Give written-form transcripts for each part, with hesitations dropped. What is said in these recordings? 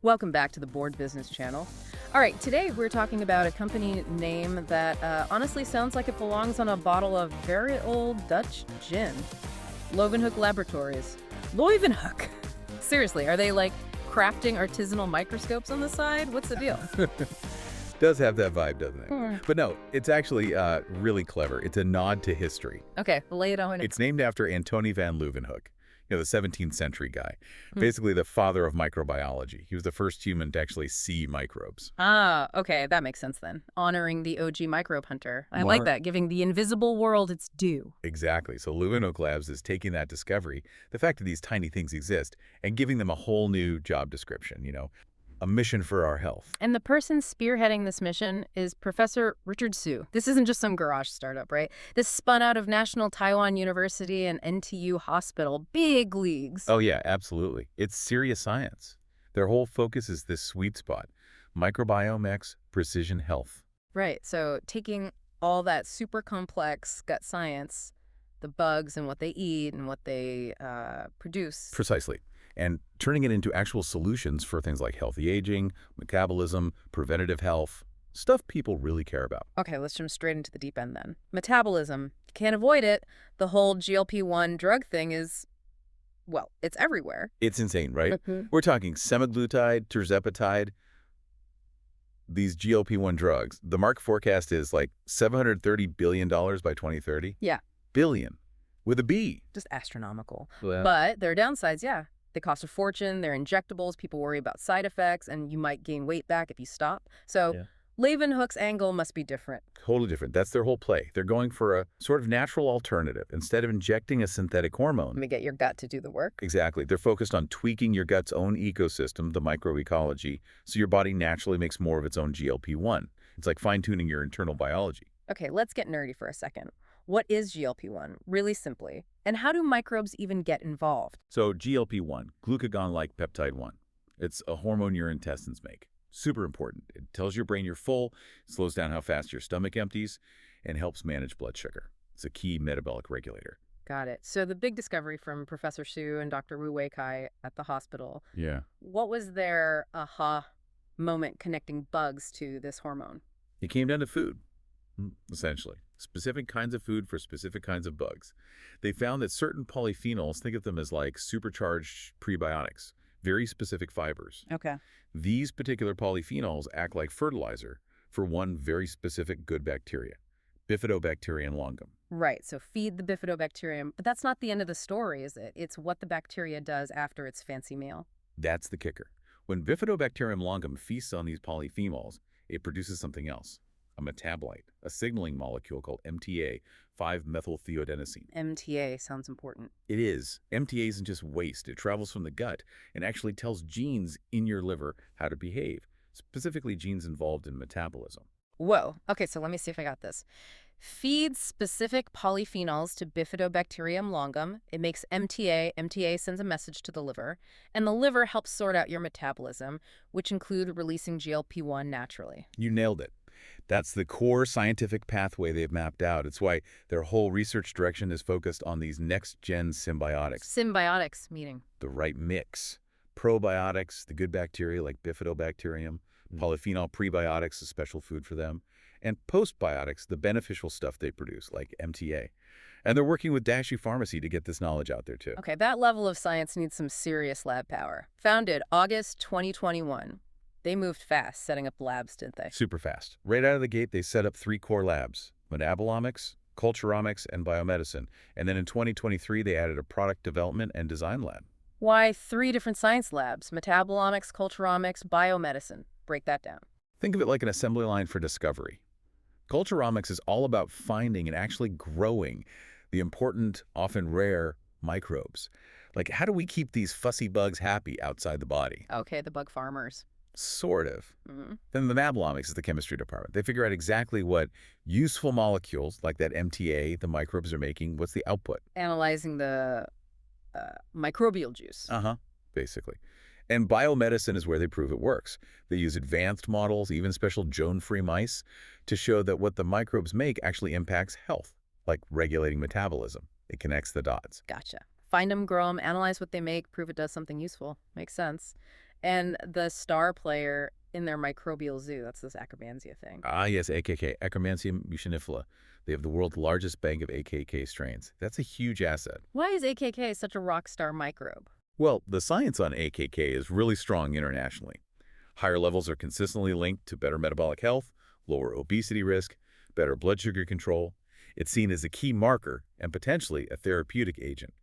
Welcome back to the Board Business Channel. All right, today we're talking about a company name that honestly sounds like it belongs on a bottle of very old Dutch gin. Leeuwenhoek Laboratories. Leeuwenhoek. Seriously, are they like crafting artisanal microscopes on the side? What's the deal? Does have that vibe, doesn't it? Hmm. But no, it's actually really clever. It's a nod to history. Okay, lay it on. It's named after Antony van Leeuwenhoek, the 17th century guy, basically the father of microbiology. He was the first human to actually see microbes. Ah, okay, that makes sense then. Honoring the OG microbe hunter. I like that, giving the invisible world its due. Exactly. So Leeuwenhoek Labs is taking that discovery, the fact that these tiny things exist, and giving them a whole new job description, a mission for our health. And the person spearheading this mission is Professor Richard Su. This isn't just some garage startup, right? This spun out of National Taiwan University and NTU Hospital. Big leagues. Oh, yeah, absolutely. It's serious science. Their whole focus is this sweet spot, microbiome precision health. Right. So taking all that super complex gut science, the bugs and what they eat and what they produce. Precisely. And turning it into actual solutions for things like healthy aging, metabolism, preventative health, stuff people really care about. Okay, let's jump straight into the deep end then. Metabolism. Can't avoid it. The whole GLP-1 drug thing is, well, it's everywhere. It's insane, right? We're talking semaglutide, tirzepatide, these GLP-1 drugs. The market forecast is like $730 billion by 2030. Yeah. Billion. With a B. Just astronomical. Yeah. But there are downsides, yeah. They cost a fortune, they're injectables, people worry about side effects, and you might gain weight back if you stop. So Leeuwenhoek's angle must be different. Totally different. That's their whole play. They're going for a sort of natural alternative. Instead of injecting a synthetic hormone. Let me get your gut to do the work. Exactly. They're focused on tweaking your gut's own ecosystem, the microecology, so your body naturally makes more of its own GLP-1. It's like fine-tuning your internal biology. Okay, let's get nerdy for a second. What is GLP-1, really simply? And how do microbes even get involved? So GLP-1, glucagon-like peptide 1. It's a hormone your intestines make. Super important. It tells your brain you're full, slows down how fast your stomach empties, and helps manage blood sugar. It's a key metabolic regulator. Got it. So the big discovery from Professor Su and Dr. Wu Weikai at the hospital. Yeah. What was their aha moment connecting bugs to this hormone? It came down to food, essentially. Specific kinds of food for specific kinds of bugs. They found that certain polyphenols, think of them as like supercharged prebiotics, very specific fibers. Okay. These particular polyphenols act like fertilizer for one very specific good bacteria, Bifidobacterium longum. Right, so feed the Bifidobacterium. But that's not the end of the story, is it? It's what the bacteria does after its fancy meal. That's the kicker. When Bifidobacterium longum feasts on these polyphenols, it produces something else. A metabolite, a signaling molecule called MTA, 5-methylthioadenosine. MTA sounds important. It is. MTA isn't just waste. It travels from the gut and actually tells genes in your liver how to behave, specifically genes involved in metabolism. Whoa. Okay, so let me see if I got this. Feeds specific polyphenols to Bifidobacterium longum. It makes MTA. MTA sends a message to the liver. And the liver helps sort out your metabolism, which include releasing GLP-1 naturally. You nailed it. That's the core scientific pathway they've mapped out. It's why their whole research direction is focused on these next-gen symbiotics. Symbiotics, meaning? The right mix. Probiotics, the good bacteria like Bifidobacterium, polyphenol prebiotics, a special food for them, and postbiotics, the beneficial stuff they produce, like MTA. And they're working with Dashi Pharmacy to get this knowledge out there, too. Okay, that level of science needs some serious lab power. Founded August 2021. They moved fast setting up labs, didn't they? Super fast. Right out of the gate, they set up 3 core labs, Metabolomics, Culturomics, and Biomedicine. And then in 2023, they added a product development and design lab. Why 3 different science labs? Metabolomics, Culturomics, Biomedicine. Break that down. Think of it like an assembly line for discovery. Culturomics is all about finding and actually growing the important, often rare, microbes. Like, how do we keep these fussy bugs happy outside the body? Okay, the bug farmers. Sort of. Then the Metabolomics is the chemistry department. They figure out exactly what useful molecules, like that MTA, the microbes are making, what's the output? Analyzing the microbial juice. Basically. And biomedicine is where they prove it works. They use advanced models, even special Joan-free mice, to show that what the microbes make actually impacts health, like regulating metabolism. It connects the dots. Gotcha. Find them, grow them, analyze what they make, prove it does something useful. Makes sense. And the star player in their microbial zoo, that's this Akkermansia thing. Ah, yes, AKK, Akkermansia mucinifera. They have the world's largest bank of AKK strains. That's a huge asset. Why is AKK such a rock star microbe? Well, the science on AKK is really strong internationally. Higher levels are consistently linked to better metabolic health, lower obesity risk, better blood sugar control. It's seen as a key marker and potentially a therapeutic agent.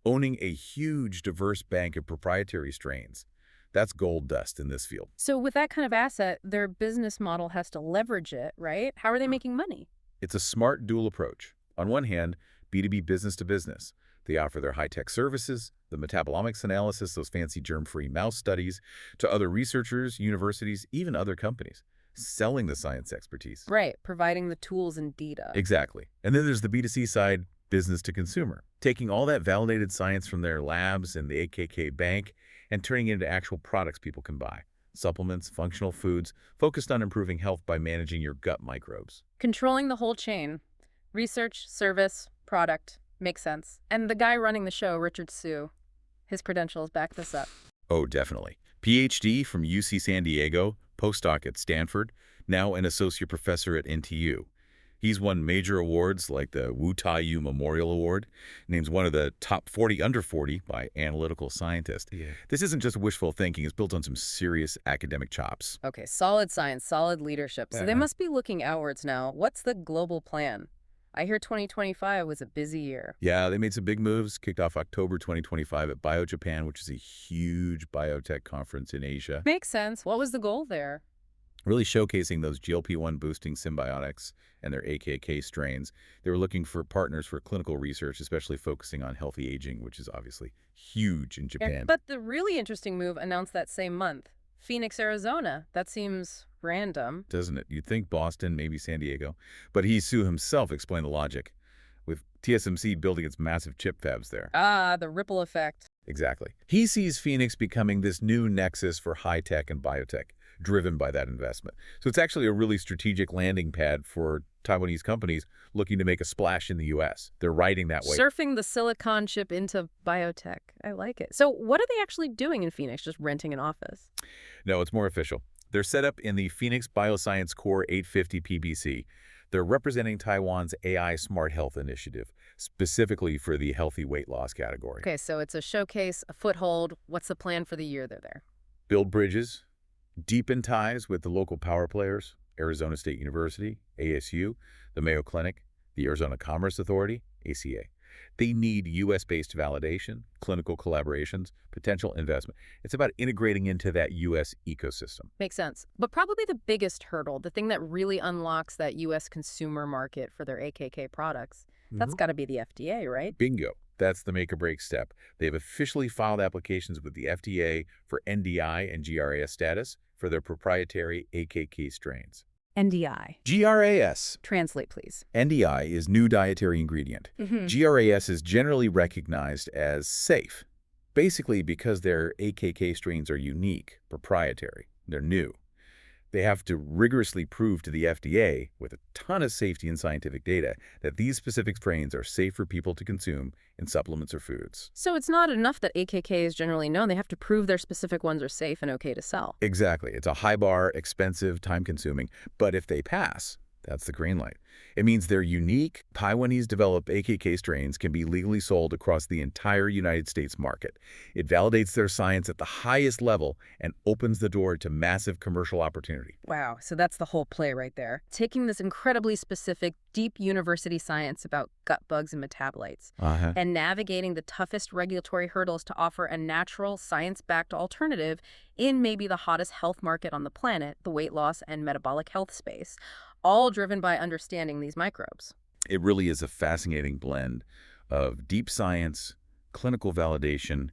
Owning a huge, diverse bank of proprietary strains, that's gold dust in this field. So with that kind of asset, their business model has to leverage it, right? How are they making money? It's a smart dual approach. On one hand, B2B business to business. They offer their high-tech services, the metabolomics analysis, those fancy germ-free mouse studies, to other researchers, universities, even other companies, selling the science expertise. Right, providing the tools and data. Exactly. And then there's the B2C side, business to consumer, taking all that validated science from their labs and the AKK bank and turning it into actual products people can buy. Supplements, functional foods, focused on improving health by managing your gut microbes. Controlling the whole chain. Research, service, product. Makes sense. And the guy running the show, Richard Hsu, his credentials back this up. Oh, definitely. PhD from UC San Diego, postdoc at Stanford, now an associate professor at NTU. He's won major awards like the Wu Tai Yu Memorial Award, named one of the top 40 under 40 by Analytical Scientist. Yeah. This isn't just wishful thinking. It's built on some serious academic chops. Okay, solid science, solid leadership. So they must be looking outwards now. What's the global plan? I hear 2025 was a busy year. Yeah, they made some big moves, kicked off October 2025 at BioJapan, which is a huge biotech conference in Asia. Makes sense. What was the goal there? Really showcasing those GLP-1 boosting symbiotics and their AKK strains. They were looking for partners for clinical research, especially focusing on healthy aging, which is obviously huge in Japan. But the really interesting move announced that same month. Phoenix, Arizona. That seems random. Doesn't it? You'd think Boston, maybe San Diego. But Hsu himself explained the logic, with TSMC building its massive chip fabs there. Ah, the ripple effect. Exactly. He sees Phoenix becoming this new nexus for high-tech and biotech, driven by that investment. So it's actually a really strategic landing pad for Taiwanese companies looking to make a splash in the U.S. They're riding that way. Surfing the silicon chip into biotech. I like it. So what are they actually doing in Phoenix? Just renting an office? No, it's more official. They're set up in the Phoenix Bioscience Core 850 PBC. They're representing Taiwan's AI Smart Health Initiative, specifically for the healthy weight loss category. Okay, so it's a showcase, a foothold. What's the plan for the year they're there? Build bridges, deepen ties with the local power players, Arizona State University, ASU, the Mayo Clinic, the Arizona Commerce Authority, ACA. They need U.S.-based validation, clinical collaborations, potential investment. It's about integrating into that U.S. ecosystem. Makes sense. But probably the biggest hurdle, the thing that really unlocks that U.S. consumer market for their AKK products, that's got to be the FDA, right? Bingo. That's the make-or-break step. They've officially filed applications with the FDA for NDI and GRAS status for their proprietary AKK strains. NDI. GRAS. Translate, please. NDI is new dietary ingredient. GRAS is generally recognized as safe, basically because their AKK strains are unique, proprietary, they're new. They have to rigorously prove to the FDA, with a ton of safety and scientific data, that these specific strains are safe for people to consume in supplements or foods. So it's not enough that AKK is generally known. They have to prove their specific ones are safe and okay to sell. Exactly. It's a high bar, expensive, time-consuming, but if they pass, that's the green light. It means their unique, Taiwanese-developed AKK strains can be legally sold across the entire United States market. It validates their science at the highest level and opens the door to massive commercial opportunity. Wow, so that's the whole play right there. Taking this incredibly specific, deep university science about gut bugs and metabolites and navigating the toughest regulatory hurdles to offer a natural, science-backed alternative in maybe the hottest health market on the planet, the weight loss and metabolic health space, all driven by understanding these microbes. It really is a fascinating blend of deep science, clinical validation,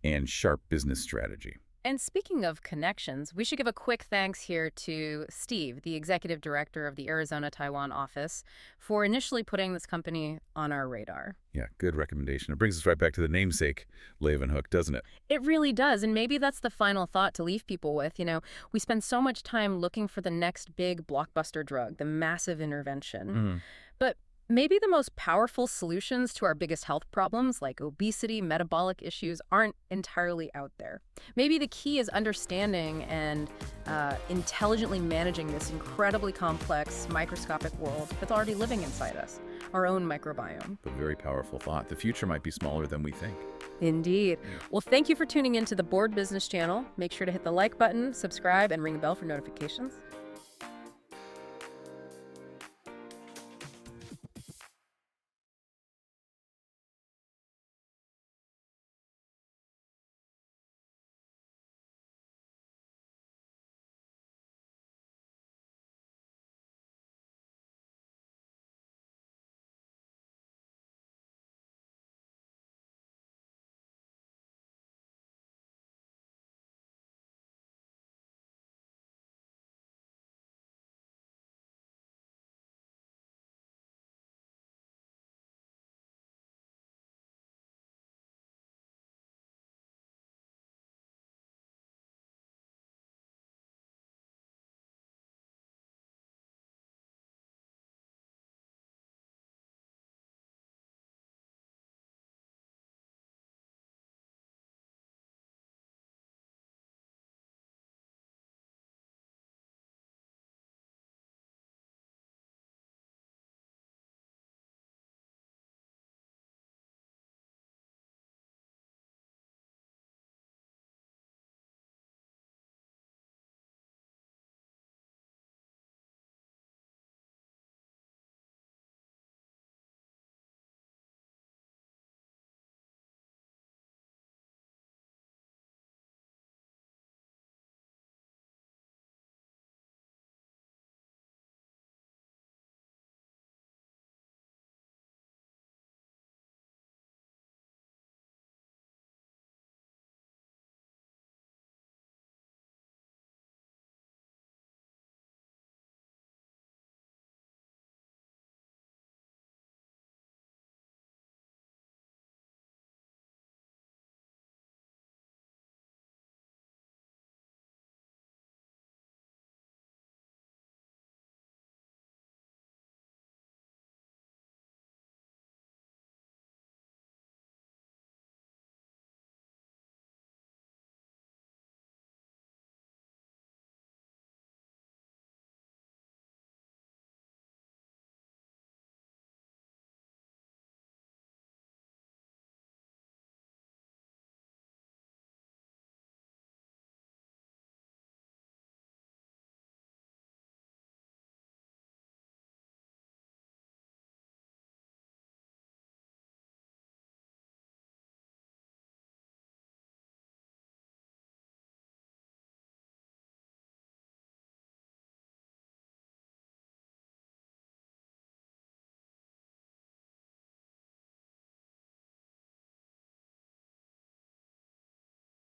and sharp business strategy. And speaking of connections, we should give a quick thanks here to Steve, the executive director of the Arizona-Taiwan office, for initially putting this company on our radar. Yeah, good recommendation. It brings us right back to the namesake, Leeuwenhoek, doesn't it? It really does, and maybe that's the final thought to leave people with. You know, we spend so much time looking for the next big blockbuster drug, the massive intervention. But maybe the most powerful solutions to our biggest health problems, like obesity, metabolic issues, aren't entirely out there. Maybe the key is understanding and intelligently managing this incredibly complex, microscopic world that's already living inside us, our own microbiome. A very powerful thought. The future might be smaller than we think. Indeed. Well, thank you for tuning in to the Board Business Channel. Make sure to hit the like button, subscribe, and ring the bell for notifications.